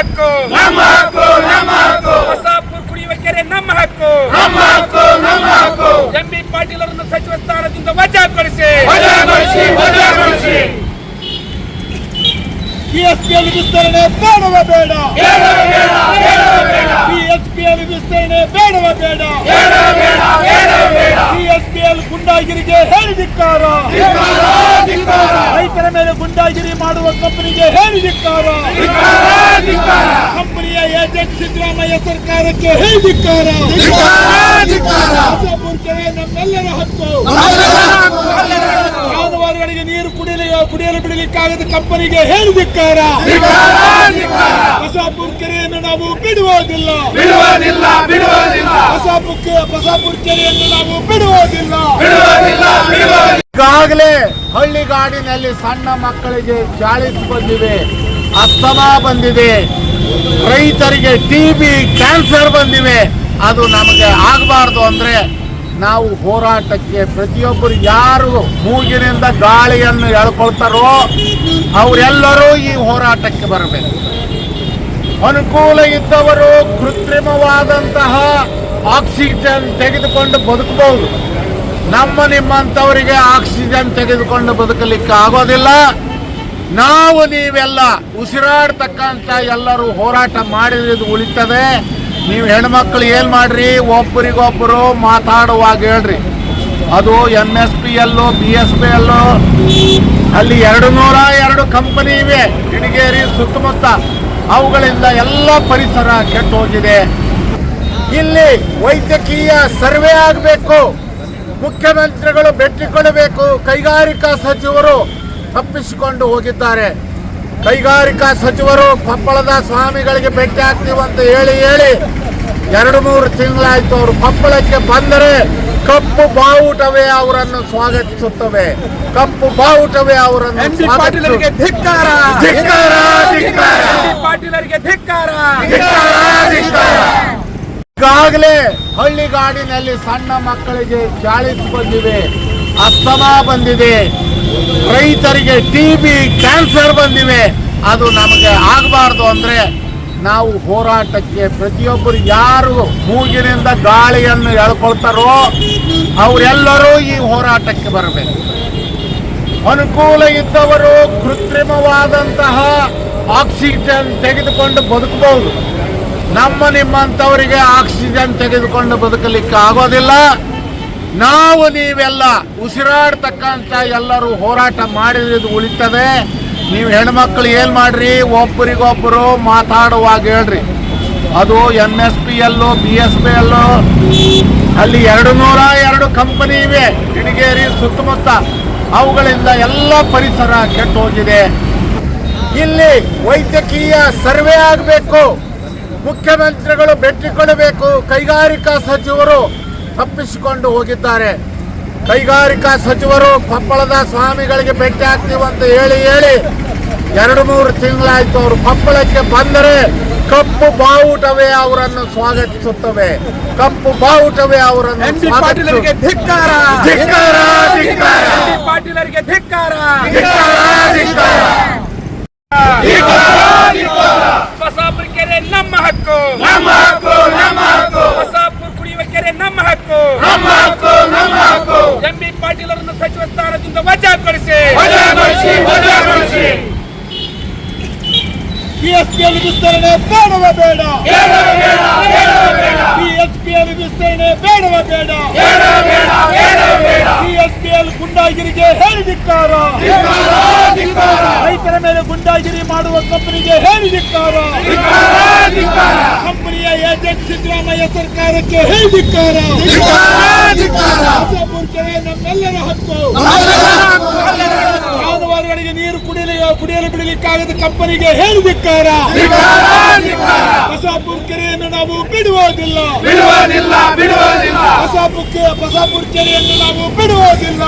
ಹಕ್ಕು ಹೊಸಾಪುರ ಕುಡಿಯುವ ಕೆರೆ ನಮ್ಮ ಹಕ್ಕು ಎಂಬಿ ಪಾಟೀಲ್ ಅವರನ್ನು ಸಚಿವ ಸ್ಥಾನದಿಂದ ವಜಾಗೊಳಿಸಿ. PSPL ವಿಸ್ತರಣೆ ಬೇಡವೇ ಬೇಡ, PSPL ವಿಸ್ತರಣೆ ಬೇಡವೇ ಬೇಡ, PSPL ಗುಂಡಾಗಿರಿಗೆ ಹೇಳಿ ಧಿಕ್ಕಾರ, ರೈತರ ಮೇಲೆ ಗುಂಡಾಗಿರಿ ಮಾಡುವ ಕಂಪನಿಗೆ ಹೇಳಿ ಧಿಕ್ಕಾರ, ಕಂಪನಿಯ ಏಜೆಂಟ್ ಸಿದ್ದರಾಮಯ್ಯ ಸರ್ಕಾರಕ್ಕೆ ಹೇಳಿ ಧಿಕ್ಕಾರ. ಹೊಸಪುರ ಕೆರೆ ನಮ್ಮೆಲ್ಲರ ಹಕ್ಕು. ಜಾನುವಾರುಗಳಿಗೆ ನೀರು ಕುಡಿಯಲು ಬಿಡಲಿಕ್ಕಾಗದ ಕಂಪನಿಗೆ ಹೇಳಿ ಧಿಕ್ಕಾರ. ಹೊಸಪುರ ಕೆರೆಯನ್ನು ನಾವು ಬಿಡುವುದಿಲ್ಲ, ಹೊಸಪುರ ಕೆರೆಯನ್ನು ನಾವು ಬಿಡುವುದಿಲ್ಲ. ಈಗಾಗಲೇ ಹಳ್ಳಿಗಾಡಿನಲ್ಲಿ ಸಣ್ಣ ಮಕ್ಕಳಿಗೆ ಚಾಳಿಸ್ ಬಂದಿವೆ, ಅಸ್ತಮಾ ಬಂದಿದೆ, ರೈತರಿಗೆ TB ಕ್ಯಾನ್ಸರ್ ಬಂದಿವೆ. ಅದು ನಮಗೆ ಆಗಬಾರ್ದು ಅಂದ್ರೆ ನಾವು ಹೋರಾಟಕ್ಕೆ ಪ್ರತಿಯೊಬ್ಬರು ಯಾರು ಮೂಗಿನಿಂದ ಗಾಳಿಯನ್ನು ಎಳ್ಕೊಳ್ತಾರೋ ಅವರೆಲ್ಲರೂ ಈ ಹೋರಾಟಕ್ಕೆ ಬರಬೇಕು. ಅನುಕೂಲ ಇದ್ದವರು ಕೃತ್ರಿಮವಾದಂತಹ ಆಕ್ಸಿಜನ್ ತೆಗೆದುಕೊಂಡು ಬದುಕಬಹುದು. ನಿಮ್ಮಂಥವರಿಗೆ ಆಕ್ಸಿಜನ್ ತೆಗೆದುಕೊಂಡು ಬದುಕಲಿಕ್ಕೆ ಆಗೋದಿಲ್ಲ. ನಾವು ನೀವೆಲ್ಲ ಉಸಿರಾಡ್ತಕ್ಕಂಥ ಎಲ್ಲರೂ ಹೋರಾಟ ಮಾಡಿದ್ದು ಉಳಿತದೆ. ನೀವು ಹೆಣ್ಮಕ್ಳು ಏನ್ ಮಾಡ್ರಿ, ಒಬ್ಬರಿಗೊಬ್ಬರು ಮಾತಾಡುವಾಗ ಹೇಳ್ರಿ. ಅದು MSPL BSPL ಅಲ್ಲಿ 202 ಕಂಪನಿ ಇವೆ ಗಿಣಿಗೇರಿ ಸುತ್ತಮುತ್ತ. ಅವುಗಳಿಂದ ಎಲ್ಲ ಪರಿಸರ ಕೆಟ್ಟು ಹೋಗಿದೆ. ಇಲ್ಲಿ ವೈದ್ಯಕೀಯ ಸರ್ವೆ ಆಗಬೇಕು, ಮುಖ್ಯಮಂತ್ರಿಗಳು ಭೇಟಿ ಕೊಡಬೇಕು. ಕೈಗಾರಿಕಾ ಸಚಿವರು ತಪ್ಪಿಸಿಕೊಂಡು ಹೋಗಿದ್ದಾರೆ. ಕೈಗಾರಿಕಾ ಸಚಿವರು ಕೊಪ್ಪಳದ ಸ್ವಾಮಿಗಳಿಗೆ ಭೇಟಿ ಆಗ್ತೀವಂತ ಹೇಳಿ 2-3 ತಿಂಗಳಾಯ್ತು. ಅವರು ಕೊಪ್ಪಳಕ್ಕೆ ಬಂದರೆ ಕಪ್ಪು ಬಾವುಟವೇ ಅವರನ್ನು ಸ್ವಾಗತಿಸುತ್ತವೆ, ಕಪ್ಪು ಬಾವುಟವೇ ಅವರನ್ನು ಈಗಾಗಲೇ ಹಳ್ಳಿಗಾಡಿನಲ್ಲಿ ಸಣ್ಣ ಮಕ್ಕಳಿಗೆ ಚಾಳಿಸ್ ಬಂದಿವೆ, ಅಸ್ತಮಾ ಬಂದಿದೆ, ರೈತರಿಗೆ TB ಕ್ಯಾನ್ಸರ್ ಬಂದಿವೆ. ಅದು ನಮಗೆ ಆಗಬಾರ್ದು ಅಂದ್ರೆ ನಾವು ಹೋರಾಟಕ್ಕೆ ಪ್ರತಿಯೊಬ್ಬರು ಯಾರು ಮೂಗಿನಿಂದ ಗಾಳಿಯನ್ನು ಎಳ್ಕೊಳ್ತಾರೋ ಅವರೆಲ್ಲರೂ ಈ ಹೋರಾಟಕ್ಕೆ ಬರಬೇಕು. ಅನುಕೂಲ ಇದ್ದವರು ಕೃತ್ರಿಮವಾದಂತಹ ಆಕ್ಸಿಜನ್ ತೆಗೆದುಕೊಂಡು ಬದುಕಬಹುದು. ನಿಮ್ಮಂಥವರಿಗೆ ಆಕ್ಸಿಜನ್ ತೆಗೆದುಕೊಂಡು ಬದುಕಲಿಕ್ಕೆ ಆಗೋದಿಲ್ಲ. ನಾವು ನೀವೆಲ್ಲ ಉಸಿರಾಡ್ತಕ್ಕಂಥ ಎಲ್ಲರೂ ಹೋರಾಟ ಮಾಡಿದ್ದು ಉಳಿತದೆ. ನೀವು ಹೆಣ್ಮಕ್ಳು ಏನ್ ಮಾಡ್ರಿ, ಒಬ್ಬರಿಗೊಬ್ಬರು ಮಾತಾಡುವಾಗ ಹೇಳ್ರಿ. ಅದು MSPL BSPL ಅಲ್ಲಿ 202 ಕಂಪನಿ ಇವೆ ಗಿಣಿಗೇರಿ ಸುತ್ತಮುತ್ತ. ಅವುಗಳಿಂದ ಎಲ್ಲ ಪರಿಸರ ಕೆಟ್ಟು ಹೋಗಿದೆ. ಇಲ್ಲಿ ವೈದ್ಯಕೀಯ ಸರ್ವೆ ಆಗಬೇಕು, ಮುಖ್ಯಮಂತ್ರಿಗಳು ಭೇಟಿ ಕೊಡಬೇಕು. ಕೈಗಾರಿಕಾ ಸಚಿವರು ತಪ್ಪಿಸಿಕೊಂಡು ಹೋಗಿದ್ದಾರೆ. ಕೈಗಾರಿಕಾ ಸಚಿವರು ಕೊಪ್ಪಳದ ಸ್ವಾಮಿಗಳಿಗೆ ಭೇಟಿ ಆಗ್ತೀವಂತ ಹೇಳಿ 2-3 ತಿಂಗಳಾಯ್ತು. ಅವರು ಕೊಪ್ಪಳಕ್ಕೆ ಬಂದರೆ ಕಪ್ಪು ಬಾವುಟವೇ ಅವರನ್ನು ಸ್ವಾಗತಿಸುತ್ತವೆ, ಕಪ್ಪು ಬಾವುಟವೇ ಅವರನ್ನು ಪಾಟೀಲರಿಗೆ ಧಿಕ್ಕಾರ. ಹೊಸಪುರ ಕೆರೆ ನಮ್ಮ ಹಕ್ಕು, ಹೊಸಪುರ ಕುಡಿಯುವ ಕೆರೆ ನಮ್ಮ ಹಕ್ಕು. ಎಂಬಿ ಪಾಟೀಲ್ ಅವರನ್ನು ಸಚಿವ ಸ್ಥಾನದಿಂದ ವಜಾಗೊಳಿಸಿ. PSPL ವಿಸ್ತರಣೆ ಬೇಡವೇ ಬೇಡ, PSPL ವಿಸ್ತರಣೆ ಬೇಡವೇ ಬೇಡ, PSPL ಗುಂಡಾಗಿರಿಗೆ ಹೇಳಿ ಧಿಕ್ಕಾರ, ರೈತರ ಮೇಲೆ ಗುಂಡಾಗಿರಿ ಮಾಡುವ ಕಂಪನಿಗೆ ಹೇಳಿ ಧಿಕ್ಕಾರ, ಕಂಪನಿಯ ಏಜೆಂಟ್ ಸಿದ್ದರಾಮಯ್ಯ ಸರ್ಕಾರಕ್ಕೆ ಹೇಳಿ ಧಿಕ್ಕಾರ. ಹೊಸಪುರ ಕೆರೆ ನಮ್ಮೆಲ್ಲರ ಹಕ್ಕು. ಜಾನುವಾರುಗಳಿಗೆ ನೀರು ಕುಡಿಯಲು ಬಿಡಲಿಕ್ಕಾಗದ ಕಂಪನಿಗೆ ಹೇಳಿ ಧಿಕ್ಕಾರ. ಹೊಸಪುರ ಕೆರೆಯನ್ನು ನಾವು ಬಿಡುವುದಿಲ್ಲ, ಹೊಸಪುರ ಕೆರೆಯನ್ನು ನಾವು ಬಿಡುವುದಿಲ್ಲ.